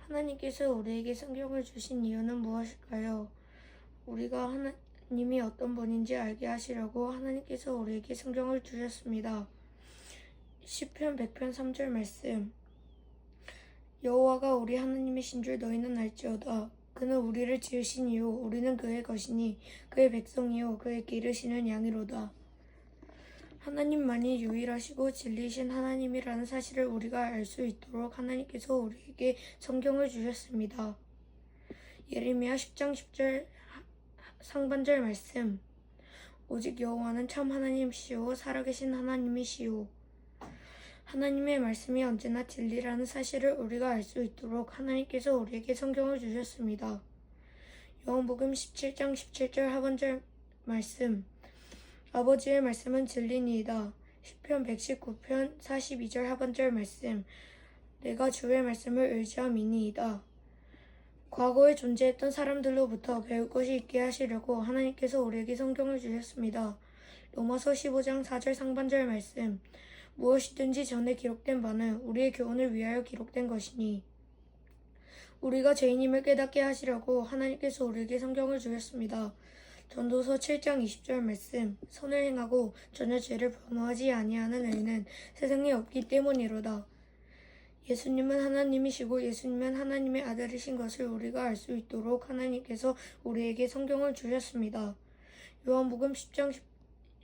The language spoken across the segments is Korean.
하나님께서 우리에게 성경을 주신 이유는 무엇일까요? 우리가 하나님이 어떤 분인지 알게 하시려고 하나님께서 우리에게 성경을 주셨습니다. 시편 100편 3절 말씀. 여호와가 우리 하나님이신 줄 너희는 알지어다. 그는 우리를 지으신 이요 우리는 그의 것이니 그의 백성이요 그의 기르시는 양이로다. 하나님만이 유일하시고 진리이신 하나님이라는 사실을 우리가 알 수 있도록 하나님께서 우리에게 성경을 주셨습니다. 예레미야 10장 10절 상반절 말씀. 오직 여호와는 참 하나님이시오 살아계신 하나님이시오. 하나님의 말씀이 언제나 진리라는 사실을 우리가 알 수 있도록 하나님께서 우리에게 성경을 주셨습니다. 요한복음 17장 17절 하반절 말씀. 아버지의 말씀은 진리니이다. 시편 119편 42절 하반절 말씀. 내가 주의 말씀을 의지함이니이다. 과거에 존재했던 사람들로부터 배울 것이 있게 하시려고 하나님께서 우리에게 성경을 주셨습니다. 로마서 15장 4절 상반절 말씀. 무엇이든지 전에 기록된 바는 우리의 교훈을 위하여 기록된 것이니 우리가 죄인임을 깨닫게 하시려고 하나님께서 우리에게 성경을 주셨습니다. 전도서 7장 20절 말씀. 선을 행하고 전혀 죄를 범하지 아니하는 의인은 세상에 없기 때문이로다. 예수님은 하나님이시고 예수님은 하나님의 아들이신 것을 우리가 알 수 있도록 하나님께서 우리에게 성경을 주셨습니다. 요한복음 1장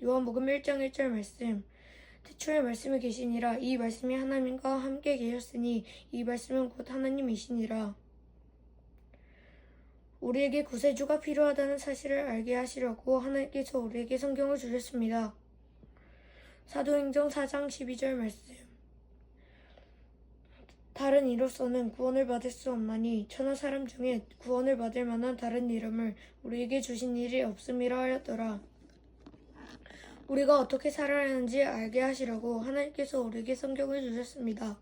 1절 말씀. 태초에 말씀이 계시니라. 이 말씀이 하나님과 함께 계셨으니 이 말씀은 곧 하나님이시니라. 우리에게 구세주가 필요하다는 사실을 알게 하시려고 하나님께서 우리에게 성경을 주셨습니다. 사도행전 4장 12절 말씀. 다른 이로서는 구원을 받을 수 없나니 천하 사람 중에 구원을 받을 만한 다른 이름을 우리에게 주신 일이 없음이라 하였더라. 우리가 어떻게 살아야 하는지 알게 하시려고 하나님께서 우리에게 성경을 주셨습니다.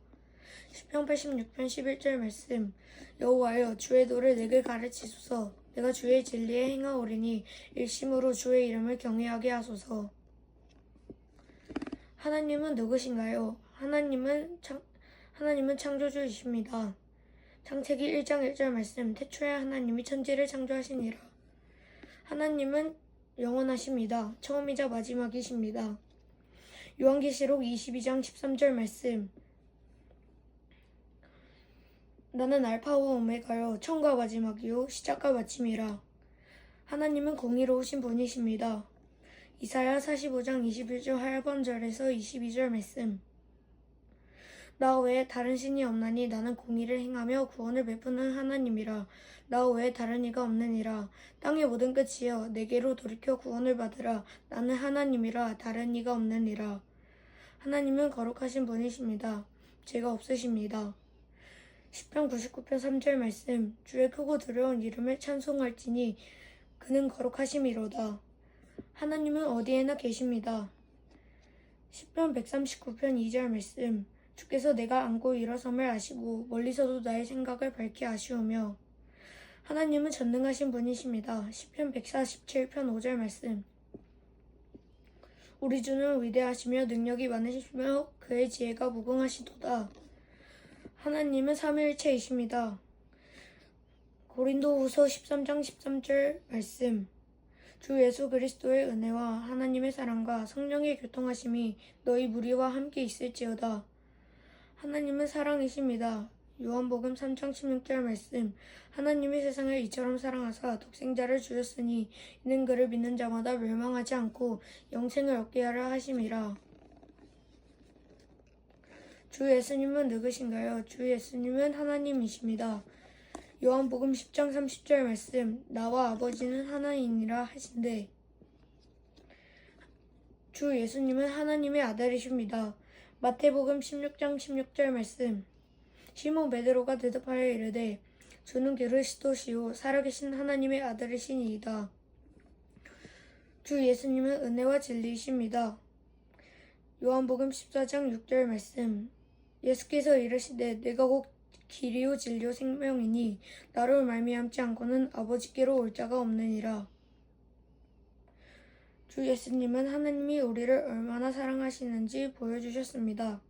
시편 86편 11절 말씀. 여호와여 주의 도를 내게 가르치소서. 내가 주의 진리에 행하오리니 일심으로 주의 이름을 경외하게 하소서. 하나님은 누구신가요? 하나님은 창조주이십니다. 창세기 1장 1절 말씀. 태초에 하나님이 천지를 창조하시니라. 하나님은 영원하십니다. 처음이자 마지막이십니다. 요한계시록 22장 13절 말씀. 나는 알파와 오메가요 처음과 마지막이요 시작과 마침이라. 하나님은 공의로우신 분이십니다. 이사야 45장 21절 하반절에서 22절 말씀. 나 외에 다른 신이 없나니 나는 공의를 행하며 구원을 베푸는 하나님이라. 나 외에 다른 이가 없느니라. 땅의 모든 끝이여 내게로 돌이켜 구원을 받으라. 나는 하나님이라 다른 이가 없느니라. 하나님은 거룩하신 분이십니다. 죄가 없으십니다. 시편 99편 3절 말씀. 주의 크고 두려운 이름을 찬송할지니 그는 거룩하심이로다. 하나님은 어디에나 계십니다. 시편 139편 2절 말씀. 주께서 내가 앉고 일어섬을 아시고 멀리서도 나의 생각을 밝히 아시오며. 하나님은 전능하신 분이십니다. 시편 147편 5절 말씀. 우리 주는 위대하시며 능력이 많으시며 그의 지혜가 무궁하시도다. 하나님은 삼위일체이십니다. 고린도후서 13장 13절 말씀. 주 예수 그리스도의 은혜와 하나님의 사랑과 성령의 교통하심이 너희 무리와 함께 있을지어다. 하나님은 사랑이십니다. 요한복음 3장 16절 말씀. 하나님이 세상을 이처럼 사랑하사 독생자를 주셨으니 이는 그를 믿는 자마다 멸망하지 않고 영생을 얻게 하려 하심이라. 주 예수님은 누구신가요? 주 예수님은 하나님이십니다. 요한복음 10장 30절 말씀. 나와 아버지는 하나이니라 하신대. 주 예수님은 하나님의 아들이십니다. 마태복음 16장 16절 말씀. 시몬 베드로가 대답하여 이르되 주는 그리스도시요 살아계신 하나님의 아들이시니이다. 주 예수님은 은혜와 진리이십니다. 요한복음 14장 6절 말씀. 예수께서 이르시되 내가 곧 길이요 진리요 생명이니 나로 말미암지 않고는 아버지께로 올 자가 없느니라. 주 예수님은 하나님이 우리를 얼마나 사랑하시는지 보여주셨습니다.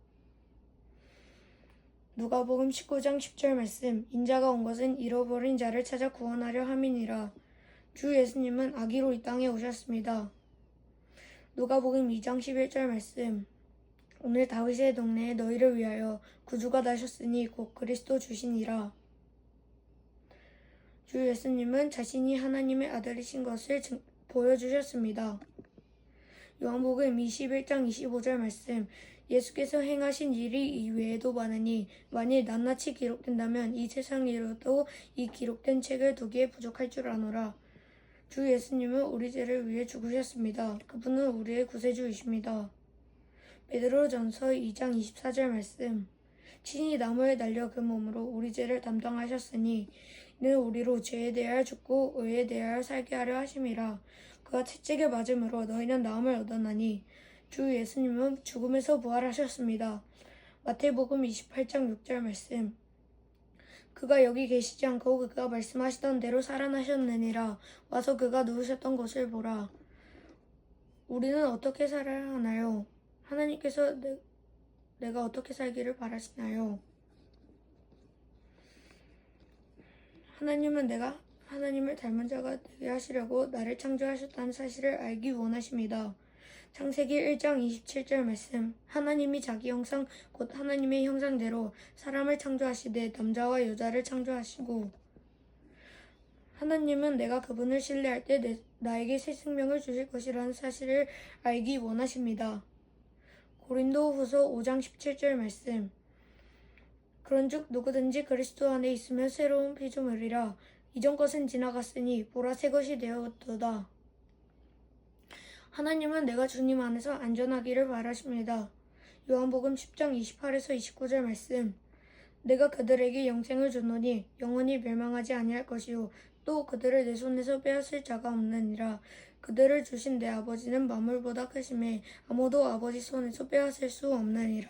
누가복음 19장 10절 말씀. 인자가 온 것은 잃어버린 자를 찾아 구원하려 함이니라. 주 예수님은 아기로 이 땅에 오셨습니다. 누가복음 2장 11절 말씀. 오늘 다윗의 동네에 너희를 위하여 구주가 나셨으니 곧 그리스도 주시니라. 주 예수님은 자신이 하나님의 아들이신 것을 보여주셨습니다. 요한복음 21장 25절 말씀. 예수께서 행하신 일이 이외에도 많으니 만일 낱낱이 기록된다면 이 세상에도 이 기록된 책을 두기에 부족할 줄 아노라. 주 예수님은 우리 죄를 위해 죽으셨습니다. 그분은 우리의 구세주이십니다. 베드로전서 2장 24절 말씀. 친히 나무에 달려 그 몸으로 우리 죄를 담당하셨으니 이는 우리로 죄에 대하여 죽고 의에 대하여 살게 하려 하심이라. 그가 채찍에 맞음으로 너희는 나음을 얻었나니 주 예수님은 죽음에서 부활하셨습니다. 마태복음 28장 6절 말씀. 그가 여기 계시지 않고 그가 말씀하시던 대로 살아나셨느니라. 와서 그가 누우셨던 곳을 보라. 우리는 어떻게 살아야 하나요? 하나님께서 내가 어떻게 살기를 바라시나요? 하나님은 내가 하나님을 닮은 자가 되게 하시려고 나를 창조하셨다는 사실을 알기 원하십니다. 창세기 1장 27절 말씀. 하나님이 자기 형상 곧 하나님의 형상대로 사람을 창조하시되 남자와 여자를 창조하시고. 하나님은 내가 그분을 신뢰할 때 나에게 새 생명을 주실 것이라는 사실을 알기 원하십니다. 고린도후서 5장 17절 말씀. 그런즉 누구든지 그리스도 안에 있으면 새로운 피조물이라. 이전 것은 지나갔으니 보라 새 것이 되었도다. 하나님은 내가 주님 안에서 안전하기를 바라십니다. 요한복음 10장 28에서 29절 말씀. 내가 그들에게 영생을 주노니 영원히 멸망하지 아니할 것이요 또 그들을 내 손에서 빼앗을 자가 없느니라. 그들을 주신 내 아버지는 만물보다 크심에 아무도 아버지 손에서 빼앗을 수 없느니라.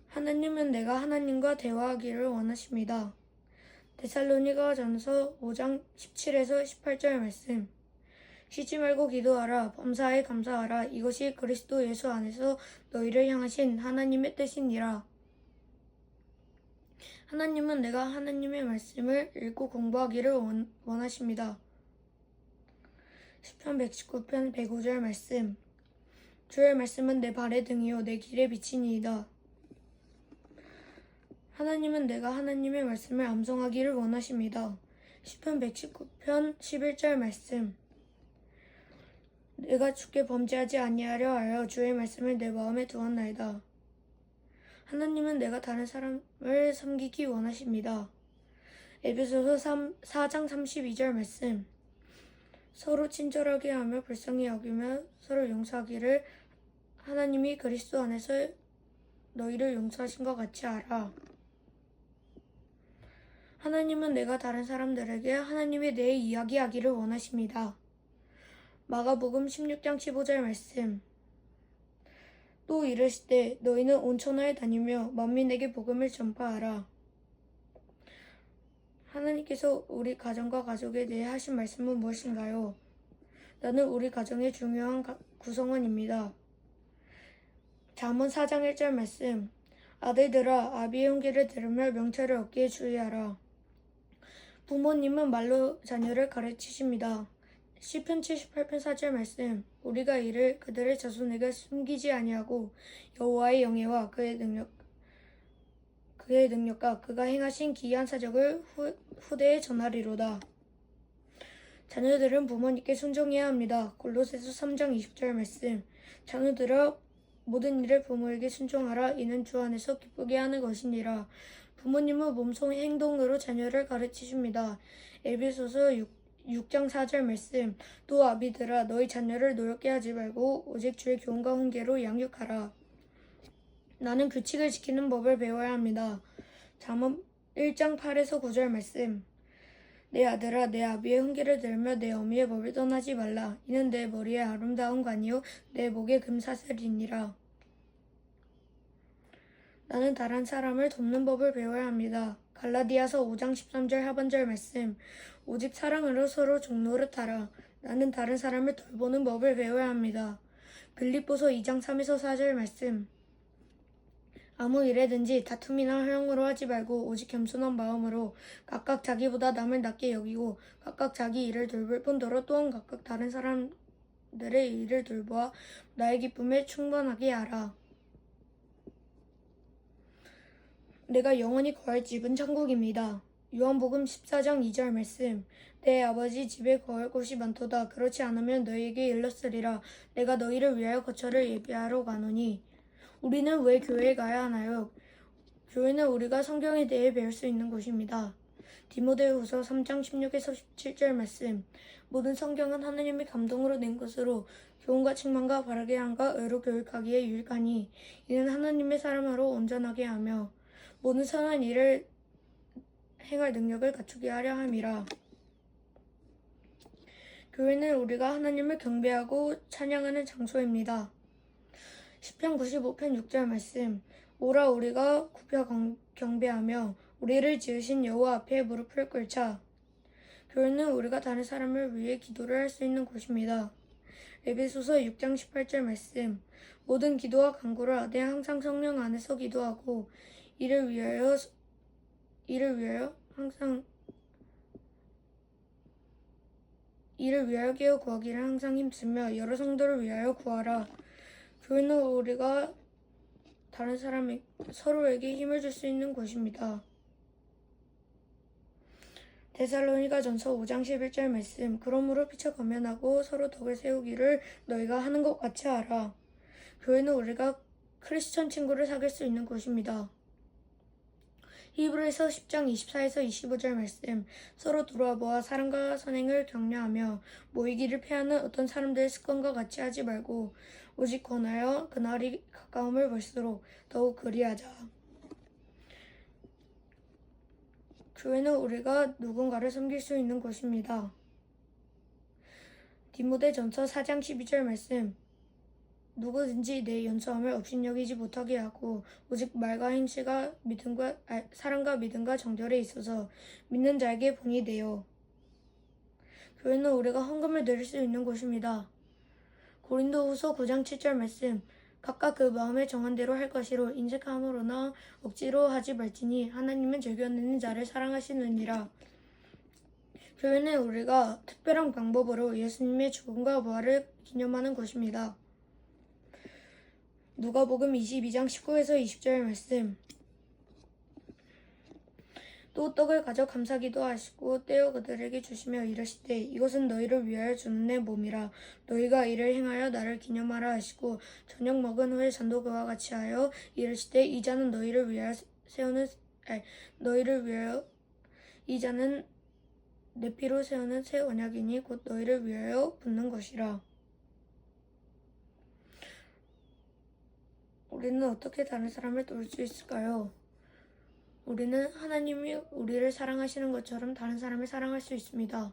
하나님은 내가 하나님과 대화하기를 원하십니다. 데살로니가전서 5장 17에서 18절 말씀. 쉬지 말고 기도하라. 범사에 감사하라. 이것이 그리스도 예수 안에서 너희를 향하신 하나님의 뜻이니라. 하나님은 내가 하나님의 말씀을 읽고 공부하기를 원하십니다. 시편 119편 105절 말씀. 주의 말씀은 내 발의 등이요 내 길의 빛이니이다. 하나님은 내가 하나님의 말씀을 암송하기를 원하십니다. 시편 119편 11절 말씀. 내가 주께 범죄하지 아니하려 하여 주의 말씀을 내 마음에 두었나이다. 하나님은 내가 다른 사람을 섬기기 원하십니다. 에베소서 4장 32절 말씀. 서로 친절하게 하며 불쌍히 여기며 서로 용서하기를 하나님이 그리스도 안에서 너희를 용서하신 것 같이 알아. 하나님은 내가 다른 사람들에게 하나님에 대해 이야기하기를 원하십니다. 마가복음 16장 15절 말씀. 또 이르시되 너희는 온 천하에 다니며 만민에게 복음을 전파하라. 하나님께서 우리 가정과 가족에 대해 하신 말씀은 무엇인가요? 나는 우리 가정의 중요한 구성원입니다. 잠언 4장 1절 말씀. 아들들아 아비의 훈계를 들으며 명철을 얻기에 주의하라. 부모님은 말로 자녀를 가르치십니다. 시편 78편 4절 말씀. 우리가 이를 그들의 자손에게 숨기지 아니하고 여호와의 영예와 그의 능력과 그가 행하신 기이한 사적을 후대에 전하리로다. 자녀들은 부모님께 순종해야 합니다. 골로새서 3장 20절 말씀. 자녀들아 모든 일을 부모에게 순종하라. 이는 주 안에서 기쁘게 하는 것이니라. 부모님은 몸소 행동으로 자녀를 가르치십니다. 에베소서 6장 4절 말씀. 또 아비들아 너희 자녀를 노엽게 하지 말고 오직 주의 교훈과 훈계로 양육하라. 나는 규칙을 지키는 법을 배워야 합니다. 잠언 1장 8에서 9절 말씀. 내 아들아 내 아비의 훈계를 들으며 내 어미의 법을 떠나지 말라. 이는 내 머리에 아름다운 관이요 내 목에 금사슬이니라. 나는 다른 사람을 돕는 법을 배워야 합니다. 갈라디아서 5장 13절 하반절 말씀. 오직 사랑으로 서로 종노릇하라. 나는 다른 사람을 돌보는 법을 배워야 합니다. 빌립보서 2장 3에서 4절 말씀. 아무 일에든지 다툼이나 허용으로 하지 말고 오직 겸손한 마음으로 각각 자기보다 남을 낮게 여기고 각각 자기 일을 돌볼 뿐더러 또한 각각 다른 사람들의 일을 돌보아 나의 기쁨에 충분하게 하라. 내가 영원히 거할 집은 천국입니다. 요한복음 14장 2절 말씀. 내 아버지 집에 거할 곳이 많도다. 그렇지 않으면 너희에게 일렀으리라. 내가 너희를 위하여 거처를 예비하러 가노니. 우리는 왜 교회에 가야 하나요? 교회는 우리가 성경에 대해 배울 수 있는 곳입니다. 디모데후서 3장 16에서 17절 말씀. 모든 성경은 하나님의 감동으로 낸 것으로 교훈과 책망과 바르게 함과 의로 교육하기에 유익하니 이는 하나님의 사람으로 온전하게 하며 모든 선한 일을 행할 능력을 갖추게 하려 함이라. 교회는 우리가 하나님을 경배하고 찬양하는 장소입니다. 시편 95편 6절 말씀. 오라 우리가 굽혀 경배하며 우리를 지으신 여호와 앞에 무릎을 꿇자. 교회는 우리가 다른 사람을 위해 기도를 할 수 있는 곳입니다. 에베소서 6장 18절 말씀. 모든 기도와 간구를 하되 항상 성령 안에서 기도하고 이를 위하여 깨어 구하기를 항상 힘쓰며 여러 성도를 위하여 구하라. 교회는 우리가 다른 서로에게 힘을 줄 수 있는 곳입니다. 데살로니가전서 5장 11절 말씀. 그러므로 피차 감면하고 서로 덕을 세우기를 너희가 하는 것 같이 하라. 교회는 우리가 크리스천 친구를 사귈 수 있는 곳입니다. 히브리서 10장 24에서 25절 말씀. 서로 돌아보아 사랑과 선행을 격려하며 모이기를 피하는 어떤 사람들의 습관과 같이 하지 말고 오직 권하여 그날이 가까움을 볼수록 더욱 그리하자. 교회는 우리가 누군가를 섬길 수 있는 곳입니다. 디모데전서 4장 12절 말씀. 누구든지 내 연소함을 업신여기지 못하게 하고 오직 말과 행실과 사랑과 믿음과 정결에 있어서 믿는 자에게 본이 되어. 교회는 우리가 헌금을 드릴 수 있는 곳입니다. 고린도후서 9장 7절 말씀. 각각 그 마음에 정한 대로 할 것이로 인색함으로나 억지로 하지 말지니 하나님은 즐겨내는 자를 사랑하시느니라. 교회는 우리가 특별한 방법으로 예수님의 죽음과 부활을 기념하는 곳입니다. 누가복음 22장 19에서 20절 말씀. 또 떡을 가져 감사기도 하시고 떼어 그들에게 주시며 이르시되 이것은 너희를 위하여 주는 내 몸이라. 너희가 이를 행하여 나를 기념하라 하시고 저녁 먹은 후에 잔도 그와 같이 하여 이르시되 이 잔은 이 잔은 내 피로 세우는 새 언약이니 곧 너희를 위하여 붓는 것이라. 우리는 어떻게 다른 사람을 도울 수 있을까요? 우리는 하나님이 우리를 사랑하시는 것처럼 다른 사람을 사랑할 수 있습니다.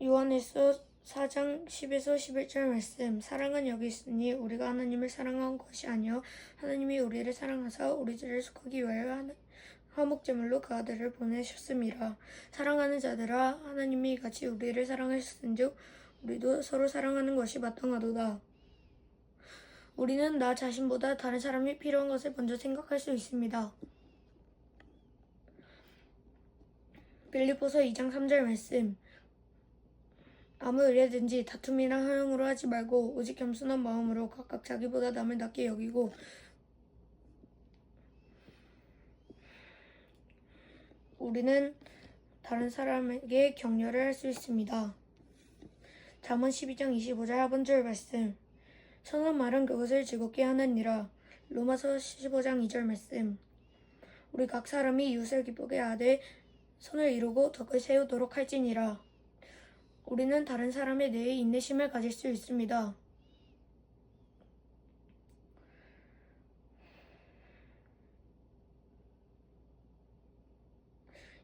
요한일서 4장 10에서 11절 말씀. 사랑은 여기 있으니 우리가 하나님을 사랑한 것이 아니요 하나님이 우리를 사랑하사 우리 죄를 속하기 위하여 화목제물로 그 아들을 보내셨음이라. 사랑하는 자들아 하나님이 같이 우리를 사랑하셨은즉 우리도 서로 사랑하는 것이 마땅하도다. 우리는 나 자신보다 다른 사람이 필요한 것을 먼저 생각할 수 있습니다. 빌립보서 2장 3절 말씀. 아무 일에든지 다툼이나 허용으로 하지 말고 오직 겸손한 마음으로 각각 자기보다 남을 낮게 여기고 우리는 다른 사람에게 격려를 할 수 있습니다. 잠언 12장 25절 하반절 말씀. 선한 말은 그것을 즐겁게 하느니라. 로마서 15장 2절 말씀. 우리 각 사람이 이웃을 기쁘게 하되 선을 이루고 덕을 세우도록 할지니라. 우리는 다른 사람에 대해 인내심을 가질 수 있습니다.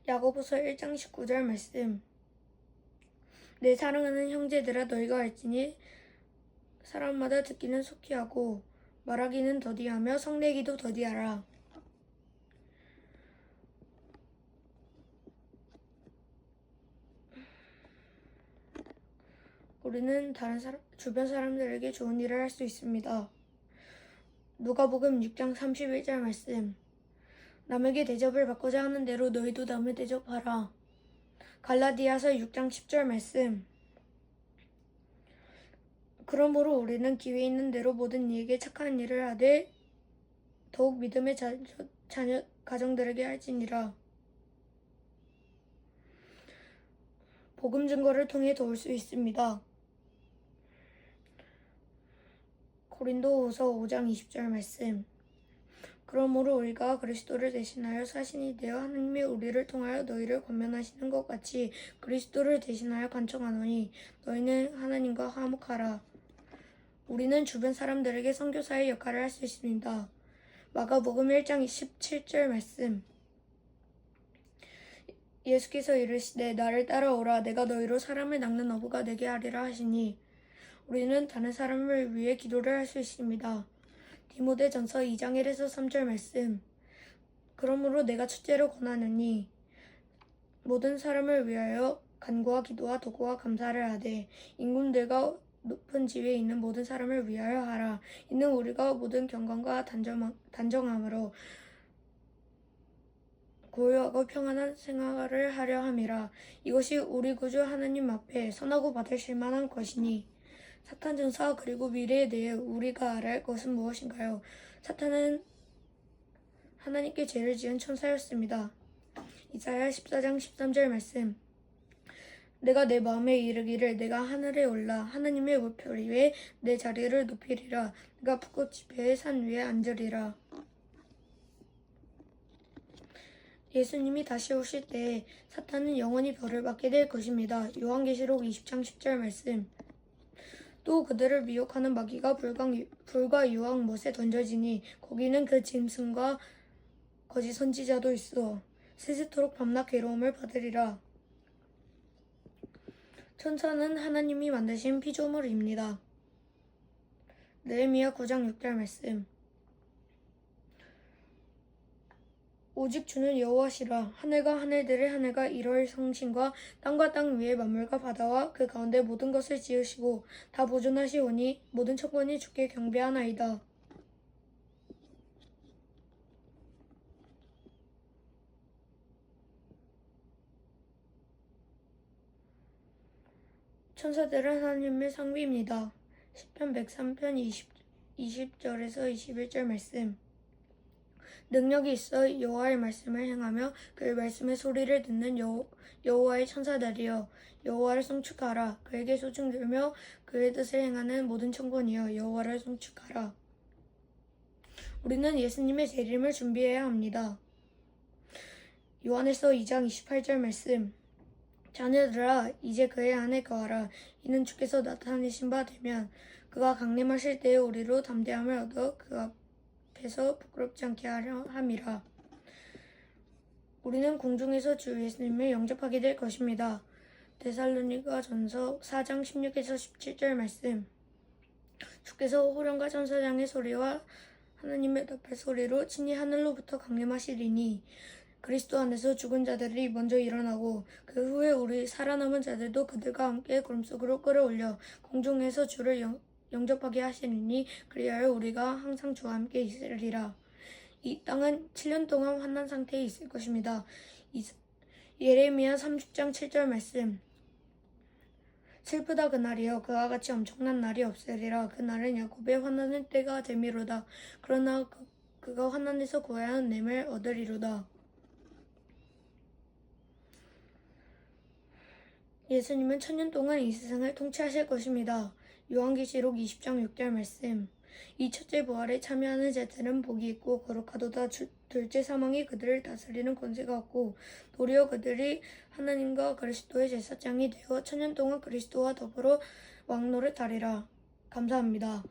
야고보서 1장 19절 말씀. 내 사랑하는 형제들아 너희가 알지니 사람마다 듣기는 속히 하고 말하기는 더디하며 성내기도 더디하라. 우리는 주변 사람들에게 좋은 일을 할 수 있습니다. 누가복음 6장 31절 말씀. 남에게 대접을 받고자 하는 대로 너희도 남을 대접하라. 갈라디아서 6장 10절 말씀. 그러므로 우리는 기회 있는 대로 모든 이에게 착한 일을 하되 더욱 믿음의 자녀 가정들에게 할지니라. 복음 증거를 통해 도울 수 있습니다. 고린도후서 5장 20절 말씀. 그러므로 우리가 그리스도를 대신하여 사신이 되어 하나님이 우리를 통하여 너희를 권면하시는 것 같이 그리스도를 대신하여 간청하노니 너희는 하나님과 화목하라. 우리는 주변 사람들에게 선교사의 역할을 할 수 있습니다. 마가복음 1장 17절 말씀. 예수께서 이르시되 나를 따라오라. 내가 너희로 사람을 낚는 어부가 되게 하리라 하시니 우리는 다른 사람을 위해 기도를 할 수 있습니다. 디모데전서 2장 1에서 3절 말씀. 그러므로 내가 첫째로 권하노니 모든 사람을 위하여 간구와 기도와 도구와 감사를 하되 임금들과 높은 지위에 있는 모든 사람을 위하여 하라. 이는 우리가 모든 경건과 단정함으로 고요하고 평안한 생활을 하려 함이라. 이것이 우리 구주 하나님 앞에 선하고 받으실 만한 것이니 사탄 전사 그리고 미래에 대해 우리가 알아야 할 것은 무엇인가요? 사탄은 하나님께 죄를 지은 천사였습니다. 이사야 14장 13절 말씀. 내가 내 마음에 이르기를 내가 하늘에 올라 하나님의 우표 위에 내 자리를 높이리라. 내가 북극 지폐의 산 위에 앉으리라. 예수님이 다시 오실 때 사탄은 영원히 벌을 받게 될 것입니다. 요한계시록 20장 10절 말씀. 또 그들을 미혹하는 마귀가 불과 유황 못에 던져지니 거기는 그 짐승과 거짓 선지자도 있어 세세토록 밤낮 괴로움을 받으리라. 천사는 하나님이 만드신 피조물입니다. 느헤미야 9장 6절 말씀. 오직 주는 여호와시라. 하늘과 하늘들의 하늘과 이럴 성신과 땅과 땅 위의 만물과 바다와 그 가운데 모든 것을 지으시고 다 보존하시오니 모든 천군이 주께 경배하나이다. 천사들은 하나님의 상비입니다. 시편 103편 20절에서 21절 말씀. 능력이 있어 여호와의 말씀을 행하며 그의 말씀의 소리를 듣는 여호와의 천사들이여 여호와를 송축하라. 그에게 소중 들며 그의 뜻을 행하는 모든 천군이여 여호와를 송축하라. 우리는 예수님의 재림을 준비해야 합니다. 요한일서 2장 28절 말씀. 자녀들아 이제 그의 안에 거하라. 이는 주께서 나타내신 바 되면 그가 강림하실 때에 우리로 담대함을 얻어 그 앞에서 부끄럽지 않게 하려 함이라. 우리는 공중에서 주 예수님을 영접하게 될 것입니다. 데살로니가전서 4장 16에서 17절 말씀. 주께서 호령과 천사장의 소리와 하나님의 납의 소리로 친히 하늘로부터 강림하시리니 그리스도 안에서 죽은 자들이 먼저 일어나고 그 후에 우리 살아남은 자들도 그들과 함께 구름 속으로 끌어올려 공중에서 주를 영접하게 하시리니 그리하여 우리가 항상 주와 함께 있으리라. 이 땅은 7년 동안 환난 상태에 있을 것입니다. 예레미야 30장 7절 말씀. 슬프다 그날이여 그와 같이 엄청난 날이 없으리라. 그날은 야곱의 환난의 때가 되미로다. 그러나 그가 환난에서 구해야 하는 냄을 얻으리로다. 예수님은 천년 동안 이 세상을 통치하실 것입니다. 요한계시록 20장 6절 말씀. 이 첫째 부활에 참여하는 자들은 복이 있고 거룩하도다. 둘째 사망이 그들을 다스리는 권세가 없고 도리어 그들이 하나님과 그리스도의 제사장이 되어 천년 동안 그리스도와 더불어 왕노릇하리라. 감사합니다.